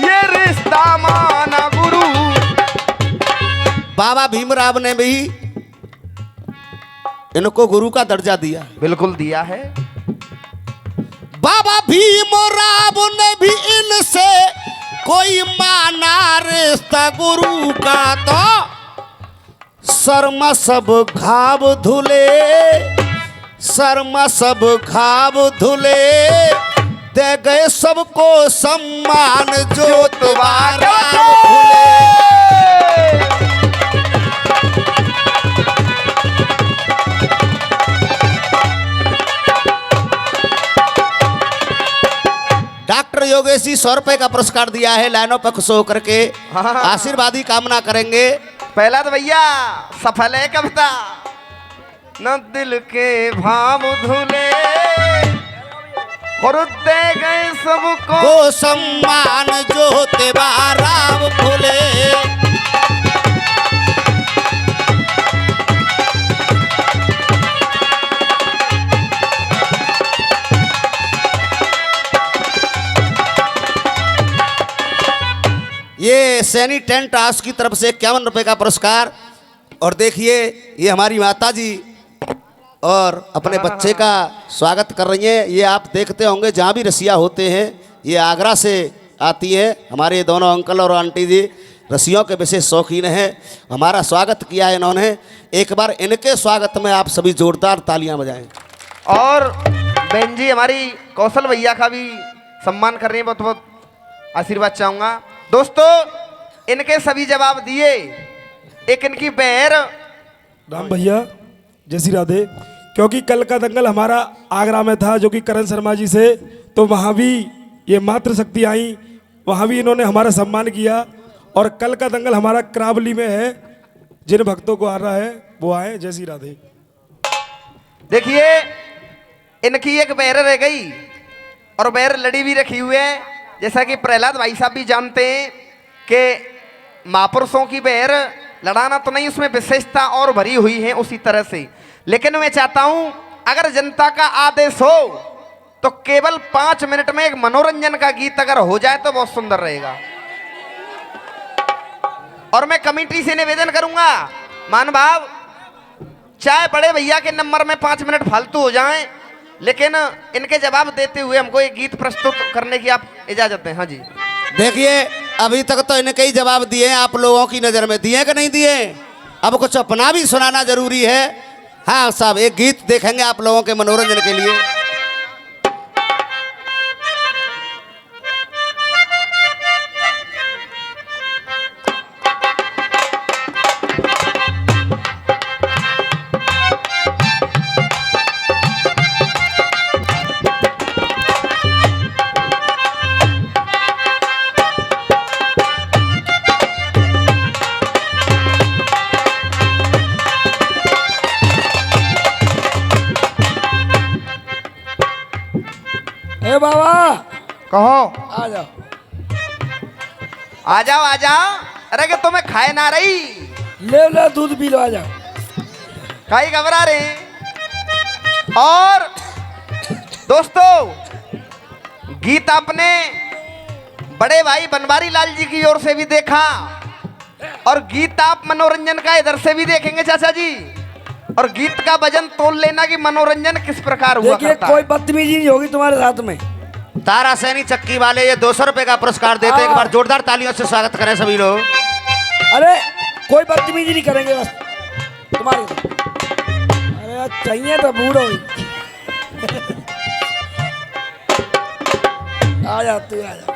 ये रिश्ता माना गुरु। बाबा भीमराव ने भी इनको गुरु का दर्जा दिया। बिल्कुल दिया है। बाबा भीमराव ने भी इनसे कोई माना रिश्ता गुरु का। तो शर्मा सब घाव धुले, शर्मा सब घाव धुले, दे गए सबको सम्मान जो तुम्हारा भूले। डॉक्टर योगेश जी 100 रुपए का पुरस्कार दिया है। लाइनों पर खुश होकर के आशीर्वादी कामना करेंगे। पहला तो भैया सफल है कविता। न दिल के भाव धुले और दे गए सबको को सम्मान जो तेबारा भूले। ये सैनी टेंट हाउस की तरफ से 51 रुपए का पुरस्कार। और देखिए ये हमारी माता जी और अपने बच्चे का स्वागत कर रही हैं। ये आप देखते होंगे जहाँ भी रसिया होते हैं, ये आगरा से आती हैं। हमारे दोनों अंकल और आंटी जी रसियों के विशेष शौकीन हैं। हमारा स्वागत किया है इन्होंने। एक बार इनके स्वागत में आप सभी जोरदार तालियां बजाएं। और बहन जी हमारी कौशल भैया का भी सम्मान कर रही है। बहुत बहुत आशीर्वाद चाहूंगा। दोस्तों इनके सभी जवाब दिए। एक इनकी बहर राम भैया जय श्री राधे। क्योंकि कल का दंगल हमारा आगरा में था, जो कि करण शर्मा जी से, तो वहाँ भी ये मातृशक्ति आई, वहाँ भी इन्होंने हमारा सम्मान किया। और कल का दंगल हमारा करावली में है। जिन भक्तों को आ रहा है वो आए। जय श्री राधे। देखिए इनकी एक बैर रह गई और बैर लड़ी भी रखी हुई है। जैसा कि प्रहलाद भाई साहब भी जानते हैं कि महापुरुषों की बैर लड़ाना तो नहीं, उसमें विशेषता और भरी हुई है उसी तरह से। लेकिन मैं चाहता हूं अगर जनता का आदेश हो तो केवल 5 मिनट में एक मनोरंजन का गीत अगर हो जाए तो बहुत सुंदर रहेगा। और मैं कमेटी से निवेदन करूंगा, मान भाव चाहे बड़े भैया के नंबर में 5 मिनट फालतू हो जाएं, लेकिन इनके जवाब देते हुए हमको एक गीत प्रस्तुत करने की आप इजाजत दें। हाँ जी। देखिए अभी तक तो इनके ही जवाब दिए हैं, आप लोगों की नज़र में दिए कि नहीं दिए। अब कुछ अपना भी सुनाना जरूरी है। हाँ साहब एक गीत देखेंगे आप लोगों के मनोरंजन के लिए। आ जाओ आ जाओ आ जाओ। अरे कि तुम्हें खाए ना रही, ले लो दूध पी लो, आ जाओ। खाई घबरा रहे। और दोस्तों, गीत आपने बड़े भाई बनवारी लाल जी की ओर से भी देखा, और गीत आप मनोरंजन का इधर से भी देखेंगे चाचा जी। और गीत का वजन तोल लेना कि मनोरंजन किस प्रकार हुआ देखिए करता कोई है। बदतमीजी नहीं होगी तुम्हारे साथ में। तारा सैनी चक्की वाले ये 200 रुपए का पुरस्कार देते हैं। एक बार जोरदार तालियों से स्वागत करें सभी लोग। अरे कोई बदतमीजी नहीं करेंगे बस तुम्हारे साथ। अरे चाहिए तो बूढ़ो ही। आ जा तू, आ जा।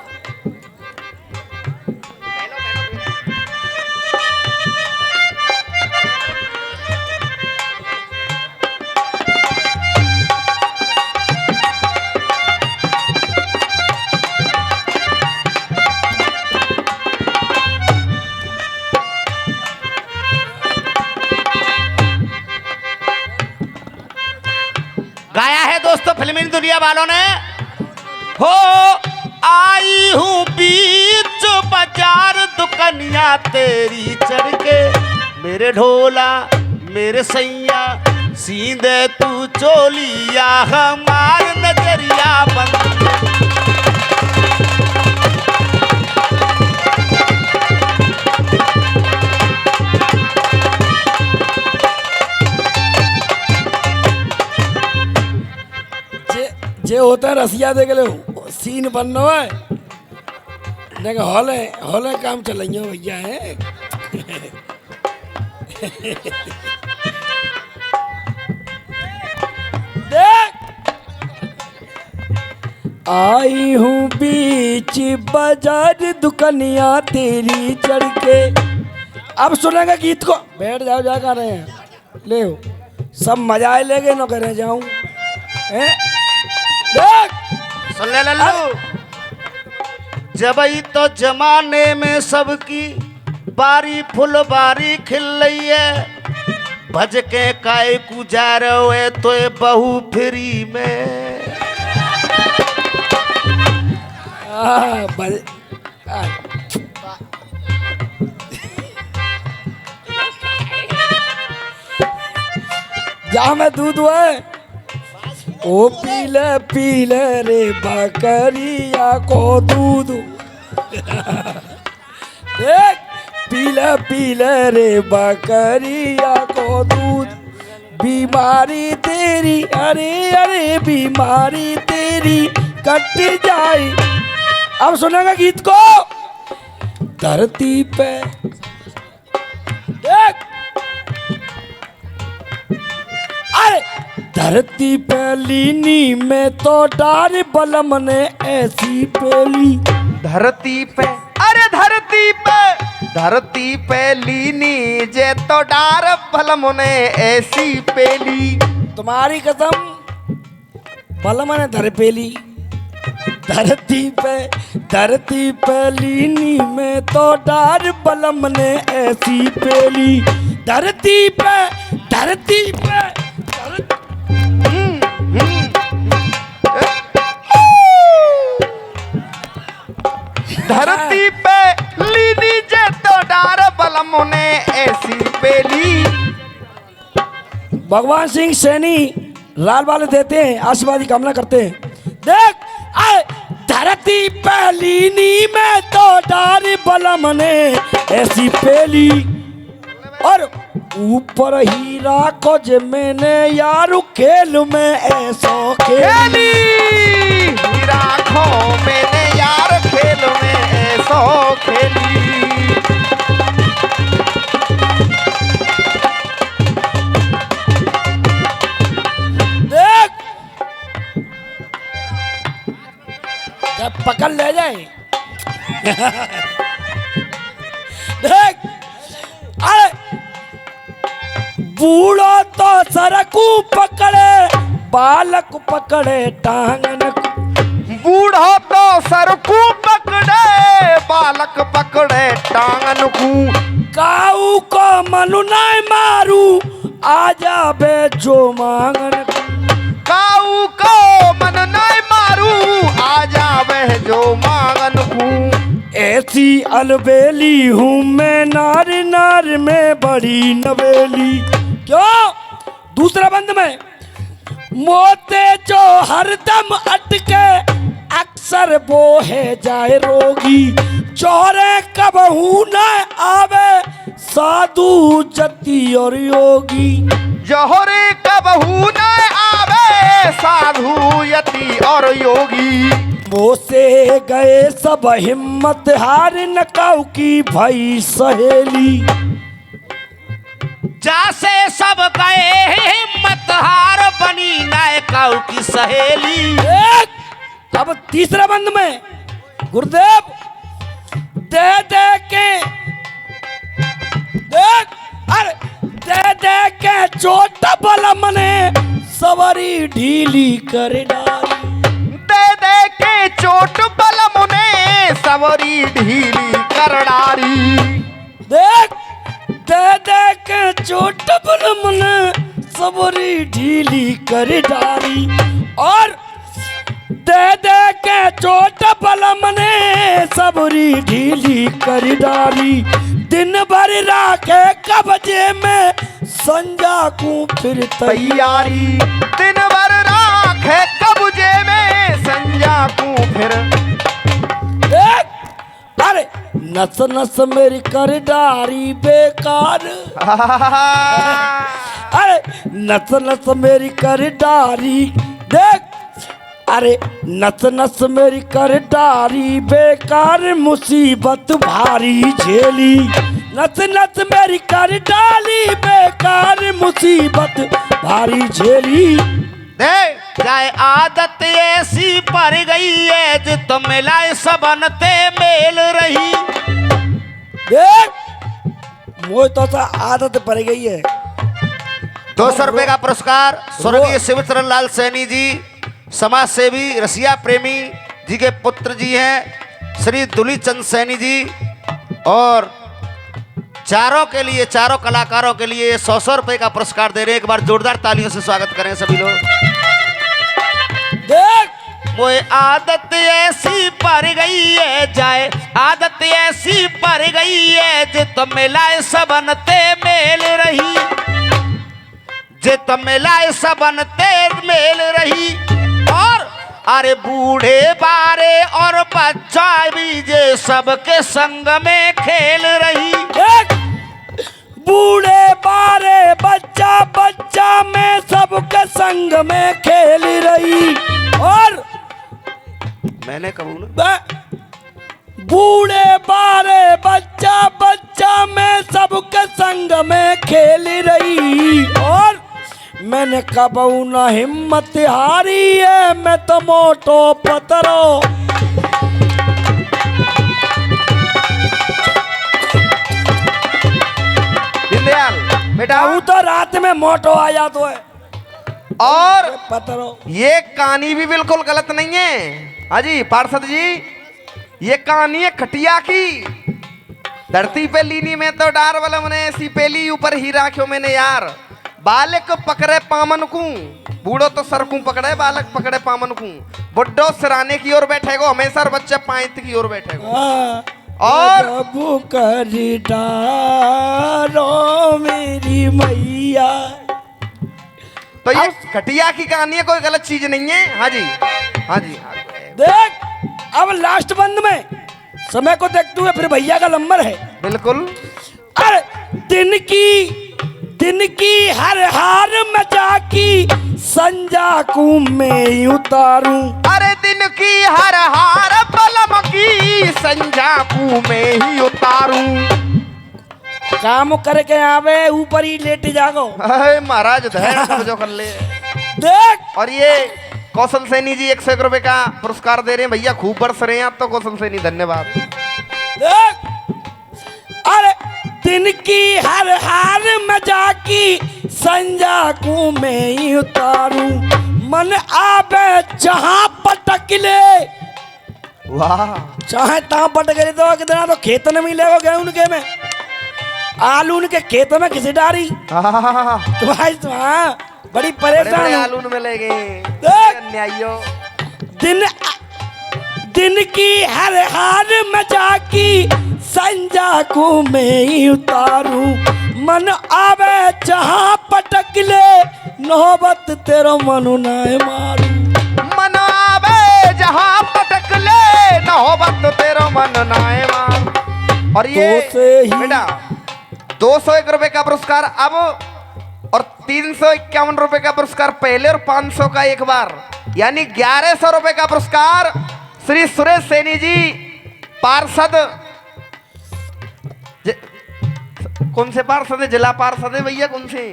गाया है दोस्तों फिल्मी दुनिया वालों ने। हो आई हूँ बीच बाजार दुकनिया तेरी चढ़ के, मेरे ढोला मेरे सैया सीधे तू चोलिया हमार नजरिया बंद। जे होता है रसिया देख लो सीन बनना है। देख हॉले हॉले काम चलेंगे भैया है। देख आई हूँ बीच बाजार दुकनिया तेरी चढ़ के। अब सुनेगा गीत को, बैठ जाओ जा कर रहे हैं, ले सब मजा लेके न करे जाऊं हैं। देख सुन ले लल्लू, जबई तो जमाने में सबकी बारी फुलबारी खिल रही है, भज के काय कु जा रहे तो ये बहू फ्री में। जा में दूध है ओ पीले पीले रे बकरिया को दूध। देख पीले पीले रे बकरिया को दूध, बीमारी तेरी अरे अरे बीमारी तेरी कट जाए। अब सुनेगा गीत को, धरती पे देख अरे धरती पे लीनी में तो डार बलम ने ऐसी पेली। धरती पे अरे धरती पे लीनी जे तो डार भलम ने ऐसी पेली। तुम्हारी कसम बलम ने धर पेली। धरती पे लीनी में तो डार बलम ने ऐसी पेली। धरती पे धरती पे लीनी जे तो डार बलम ने ऐसी पेली। भगवान सिंह सैनी लाल वाले देते हैं, आशीर्वाद की कामना करते हैं। देख आए धरती पे लीनी में तो डार बलम ने ऐसी पेली, और ऊपर हीरा को जे मैंने यारू खेल में ऐसो खेली। राखो मैंने यार खेल में ऐसो खेली। देख जब पकड़ ले जाए। देख अरे बूढ़ो तो सरकू पकड़े बालक पकड़े टांगन को। बूढ़ो तो सरकू पकड़े बालक पकड़े टांगन को। काऊ को मनु नहीं मारू आ जाबे जो मांगन को। काऊ को मन नहीं मारू आ जावे जो मां हूँ। ऐसी अलबेली हूँ मैं, नार नार में बड़ी नवेली। क्यों? दूसरा बंद में, मोते जो हरदम अटके अक्सर वो है जाए रोगी। चौरे कबहू न आवे साधु जति और योगी। जौहरे कबहू न आवे साधु यति और योगी। मोसे गए सब हिम्मत हार नकाऊ की भई सहेली। जासे सब गए हिम्मत हार बनी नायकाऊ की सहेली। अब तीसरा बंद में, गुरुदेव दे दे के देख, अरे दे दे के चोट बलम ने सवरी ढीली कर डाली। दे दे के चोट बलम ने सवरी ढीली कर डाली। देख दे दे के चोट बलम ने सवरी ढीली कर डाली। और दे दे के चोट बलम ने सबरी ढीली कर डाली। दिन भर राखे कब्जे में संजा को फिर तैयारी। दिन भर राखे कब्जे में संजा को फिर। देख, अरे नस नस मेरी कर डारी बेकार। अरे नस नस मेरी कर डारी। देख, अरे नस नस मेरी कर डारी बेकार, मुसीबत भारी झेली। नस नस मेरी कर डाली बेकार, मुसीबत भारी झेली। दे जाए आदत ऐसी पर गई है जित मिलाए सबनते मेल रही। देख मोह तो सा आदत पड़ गई है। 200 रुपए का पुरस्कार स्वर्गीय शिवचरण लाल सैनी जी, समाज सेवी रसिया प्रेमी जी के पुत्र जी हैं श्री दुलीचंद सैनी जी। और चारों के लिए, चारों कलाकारों के लिए 100 रुपए का पुरस्कार दे रहे हैं। एक बार जोरदार तालियों से स्वागत करें सभी लोग। देख वो आदत ऐसी पर गई है, जाए आदत ऐसी पर गई है जित मिलाए सबनते मेल रही। जित मिलाए सबनते मेल रही। और अरे बूढ़े बारे और बच्चा भी जे सबके संग में खेल रही। देख बूढ़े बारे बच्चा बच्चा में सबके संग में खेल रही। और मैंने कहूँ बूढ़े बारे बच्चा बच्चा में सबके संग में खेल रही। और मैंने कबू न हिम्मत हारी है, मैं तो मोटो पतरो। दीनदयाल बेटा, तू तो रात में मोटो आ जातो है और पतरो। ये कहानी भी बिल्कुल गलत नहीं है। हाँ जी पार्षद जी, ये कहानी है खटिया की। धरती पे लीनी में तो डार वाला मैंने ऐसी पेली ऊपर ही राख्यो मैंने यार। बालक पकड़े पामन को, बूढ़ो तो सर को पकड़े, बालक पकड़े पामन को। बुड्ढो सिराने की ओर बैठेगो हमेशा, और बच्चा पांत की ओर बैठेगो। और प्रभु कर डारो मेरी मैया। तो ये खटिया की कहानी है, कोई गलत चीज नहीं है। हाँ जी हाँ जी। देख अब लास्ट बंद में समय को देखते हुए फिर भैया का नंबर है। बिल्कुल। अरे दिन की हर हार में जाकी संजा को मैं उतारूं। अरे दिन की हर हार बलम की संजा को मैं ही उतारूं। काम करके आवे ऊपर ही लेट जागो। अरे महाराज धैर्य जो कर ले। देख और ये कौशल सैनी जी 101 रुपए का पुरस्कार दे रहे हैं। भैया खूब बरस रहे हैं आप तो कौशल सैनी, धन्यवाद। देख अरे दिन की हर हार में जाकी संजा को मैं ही उतारूं। मन आवे जहां पटक ले, वाह। चाहे तहाँ पटक ले तो कितना तो खेत में मिलेगा गेहूं उनके में, आलू उनके खेत में घिस डारी। तुम्हारी हाँ बड़ी परेशान आलू में ले गए देख अन्यायियों। दिन की हर हार में जाकी संजा को मैं ही उतारू मन आवे जहाँ पटक ले नौबत तेरा मनु नाय मारू मन आवे जहाँ पटक ले नौबत तेरा मन नाय मार। और ये तो से ही बेटा 201 रुपए का पुरस्कार अब और 351 रुपए का पुरस्कार पहले और 500 का एक बार, यानी 1100 रुपए का पुरस्कार श्री सुरेश सैनी जी पार्षद। कौन से पार्षद है? जिला पार्षद है भैया? कौन से?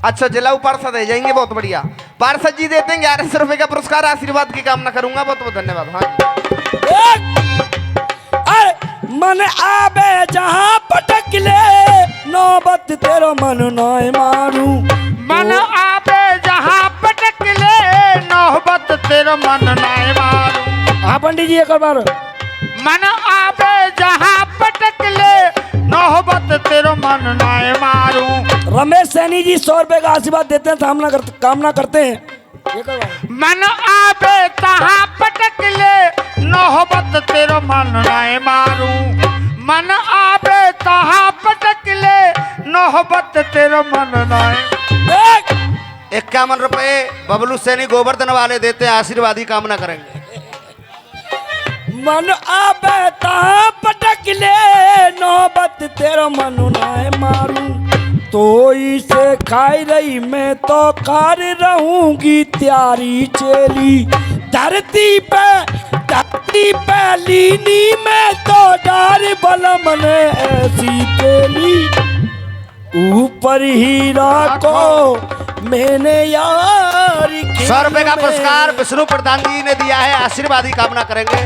अच्छा जिला उपार्षद है, जाएंगे, बहुत बढ़िया। पार्षद जी देते हैं 1100 रुपए का पुरस्कार, आशीर्वाद की कामना करूंगा, बहुत बहुत धन्यवाद। हाँ अरे मन आवे जहाँ पटक ले नौबत तेरा मन नाय मारू मन आवे जहाँ पटक ले नौबत तेरा मन नाय मारू। हाँ पंडित जी एक बार मन आवे जहाँ पटक ले नौबत तेरा मन नाय मारू। रमेश सैनी जी 100 रुपए का आशीर्वाद देते हैं, कामना करते हैं। एक बार मन आवे तहाँ पटक ले नौबत तेरा मन नाय मारू। मन आवे तहाँ पटक ले नौबत तेरा मन नाय। 51 रुपए बबलू सैनी गोवर्धन वाले देते हैं, आशीर्वाद की कामना करेंगे। मन आवे तहाँ पटक ले नौबत तेरा मन नाय मारू तो इसे खाई रही मैं तो कार रहूंगी त्यारी चेली धरती पे लीनी में तो डार बलम ने ऐसी पेली ऊपर ही राखो मैंने यार 100 रुपए का पुरस्कार विष्णु प्रधान जी ने दिया है, आशीर्वाद की कामना करेंगे।